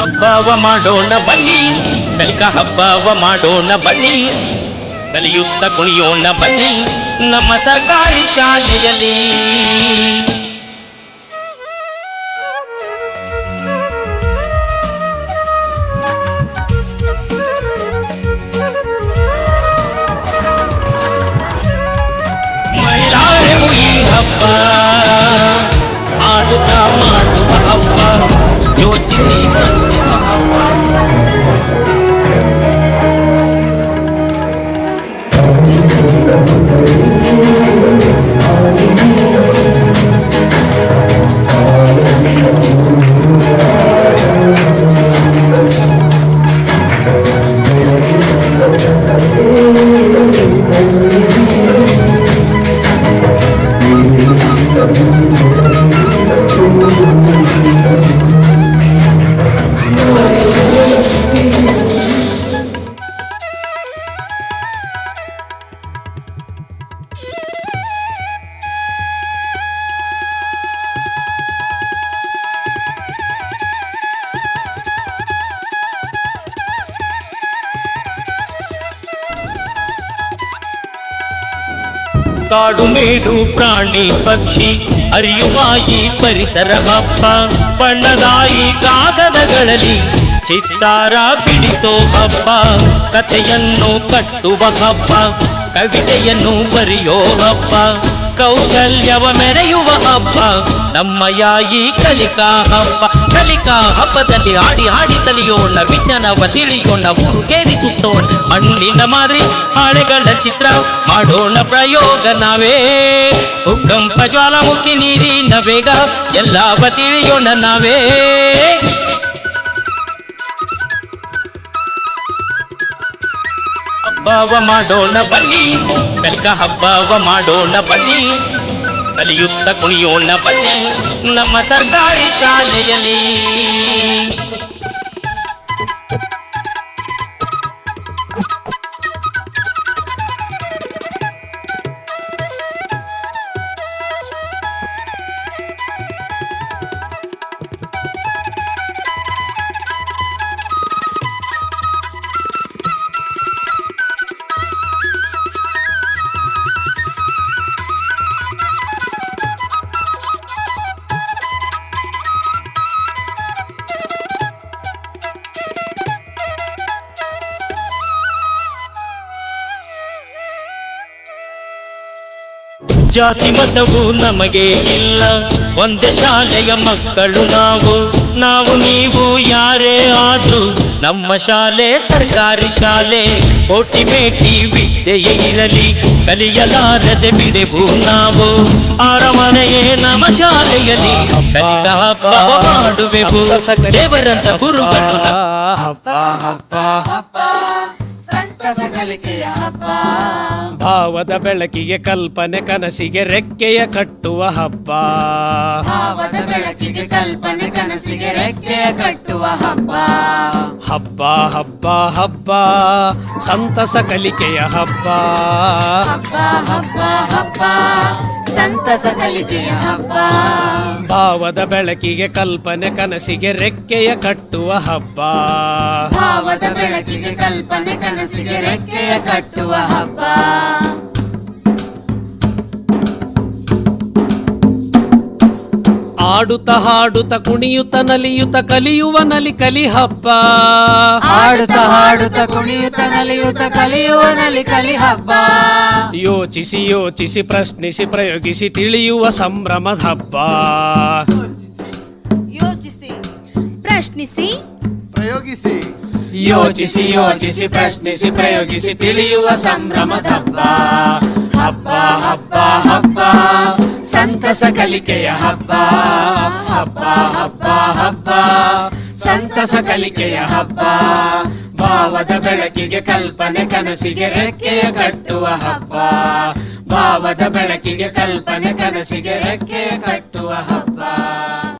ಹಬ್ಬವ ಮಾಡೋಣ ಬನ್ನಿ, ಕಲಿಕ ಹಬ್ಬವ ಮಾಡೋಣ ಬನ್ನಿ, ಕಲಿಯುತ್ತ ಕುಣಿಯೋಣ ಬನ್ನಿ ನಮ್ಮ ಸರ್ಕಾರಿ ಶಾಲೆಯಲ್ಲಿ. ಮಹಿಳೆಯರು ಈ ಹಬ್ಬ ಆಡುತ್ತಾ ಮಾಡುವ ಹಬ್ಬ, ಯೋಚಿಸಿ ಬಂದಿರುವ ಹಬ್ಬ. ಕಾಡು ಮೇಡು ಪ್ರಾಣಿ ಪಕ್ಷಿ ಅರಿಯುವ ಈ ಪರಿಸರ ಹಬ್ಬ, ಬಣ್ಣದಾಯಿ ಕಾಗದಗಳಲ್ಲಿ ಚಿತ್ತಾರ ಬಿಡಿಸೋ ಹಬ್ಬ, ಕಥೆಯನ್ನು ಕಟ್ಟುವ ಹಬ್ಬ, ಕವಿತೆಯನ್ನು ಬರೆಯೋ ಹಬ್ಬ, ಕೌಶಲ್ಯವ ಮೆರೆಯುವ ಹಬ್ಬ ನಮ್ಮಯ ಈ ಕಲಿಕಾ ಹಬ್ಬ. ಕಲಿಕಾ ಹಬ್ಬದಲ್ಲಿ ಹಾಡಿ ಹಾಡಿ ತಲಿಯೋಣ, ವಿಜ್ಞಾನವ ತಿಳಿಯೋಣ, ಊರುಗೇರಿಸುತ್ತೋಣ, ಮಣ್ಣಿನ ಮಾದರಿ ಹಾಳೆಗಳ ಚಿತ್ರ ಮಾಡೋಣ ಪ್ರಯೋಗ ನಾವೇ, ಭೂಕಂಪ ಜ್ವಾಲಾಮುಖಿ ನೀರಿನ ವೇಗ ಎಲ್ಲವ ತಿಳಿಯೋಣ ನಾವೇ. ಹಬ್ಬವ ಮಾಡೋಣ ಬನ್ನಿ, ಕಲಿಕಾ ಹಬ್ಬವ ಮಾಡೋಣ ಬನ್ನಿ, ಕಲಿಯುತ್ತ ಕುಣಿಯೋಣ ಬನ್ನಿ ನಮ್ಮ ಸರ್ಕಾರಿ ಶಾಲೆಯಲ್ಲಿ. ಜಾತಿ ಮತವು ನಮಗೆ ಇಲ್ಲ, ಒಂದೇ ಶಾಲೆಯ ಮಕ್ಕಳು ನಾವು, ನಾವು ನೀವು ಯಾರೇ ಆದ್ರೂ ನಮ್ಮ ಶಾಲೆ ಸರ್ಕಾರಿ ಶಾಲೆ. ಕೋಟಿ ಮೇಟಿ ವಿದ್ಯೆಯೇ ಇರಲಿ ಕಲಿಯಲಾರದೆ ಬಿಡೆವು ನಾವು, ಅರಮನೆಯೇ ನಮ್ಮ ಶಾಲೆಯಲ್ಲಿ ಕಲಿಕಾ ಹಬ್ಬ ಮಾಡುವೆವು, ದೇವರಂತ ಗುರುಗಳು ಹಬ್ಬ ಹಬ್ಬ ಹಬ್ಬ ಸಂತಸ ಕಲಿಕೆಯ ಹಬ್ಬ. ಭಾವದ ಬೆಳಕಿಗೆ ಕಲ್ಪನೆ ಕನಸಿಗೆ ರೆಕ್ಕೆಯ ಕಟ್ಟುವ ಹಬ್ಬ, ಭಾವದ ಬೆಳಕಿಗೆ ಕಲ್ಪನೆ ಕನಸಿಗೆ ರೆಕ್ಕೆಯ ಕಟ್ಟುವ ಹಬ್ಬ. ಹಬ್ಬ ಹಬ್ಬ ಹಬ್ಬ ಸಂತಸ ಕಲಿಕೆಯ ಹಬ್ಬ, ಹಬ್ಬ ಹಬ್ಬ ಹಬ್ಬ ಸಂತಸ ಕಲಿಕೆಯ ಹಬ್ಬ. ಭಾವದ ಬೆಳಕಿಗೆ ಕಲ್ಪನೆ ಕನಸಿಗೆ ರೆಕ್ಕೆಯ ಕಟ್ಟುವ ಹಬ್ಬ, ಭಾವದ ಬೆಳಕಿಗೆ ಕಲ್ಪನೆ ಕನಸಿಗೆ ರೆಕ್ಕೆಯ ಕಟ್ಟುವ ಹಬ್ಬ. ಆಡುತ್ತ ಹಾಡುತ್ತ ಕುಣಿಯುತ್ತ ನಲಿಯುತ್ತ ಕಲಿಯುವ ನಲಿ ಕಲಿ ಹಬ್ಬ, ಆಡುತ್ತ ಹಾಡುತ್ತ ಕುಣಿಯುತ್ತ ನಲಿಯುತ್ತ ಕಲಿಯುವ ನಲಿ ಕಲಿ ಹಬ್ಬ. ಯೋಚಿಸಿ ಯೋಚಿಸಿ ಪ್ರಶ್ನಿಸಿ ಪ್ರಯೋಗಿಸಿ ತಿಳಿಯುವ ಸಂಭ್ರಮದ ಹಬ್ಬ, ಯೋಚಿಸಿ ಪ್ರಶ್ನಿಸಿ ಪ್ರಯೋಗಿಸಿ, ಯೋಚಿಸಿ ಯೋಚಿಸಿ ಪ್ರಶ್ನಿಸಿ ಪ್ರಯೋಗಿಸಿ ತಿಳಿಯುವ ಸಂಭ್ರಮದ ಹಬ್ಬ. ಹಬ್ಬ ಹಬ್ಬ ಹಬ್ಬ ಸಂತಸ ಕಲಿಕೆಯ ಹಬ್ಬ, ಹಬ್ಬ ಹಬ್ಬ ಹಬ್ಬ ಸಂತಸ ಕಲಿಕೆಯ ಹಬ್ಬ. ಭಾವದ ಬೆಳಕಿಗೆ ಕಲ್ಪನೆ ಕನಸಿಗೆ ರೆಕ್ಕೆಯ ಕಟ್ಟುವ ಹಬ್ಬ, ಭಾವದ ಬೆಳಕಿಗೆ ಕಲ್ಪನೆ ಕನಸಿಗೆ ರೆಕ್ಕೆಯ ಕಟ್ಟುವ ಹಬ್ಬ.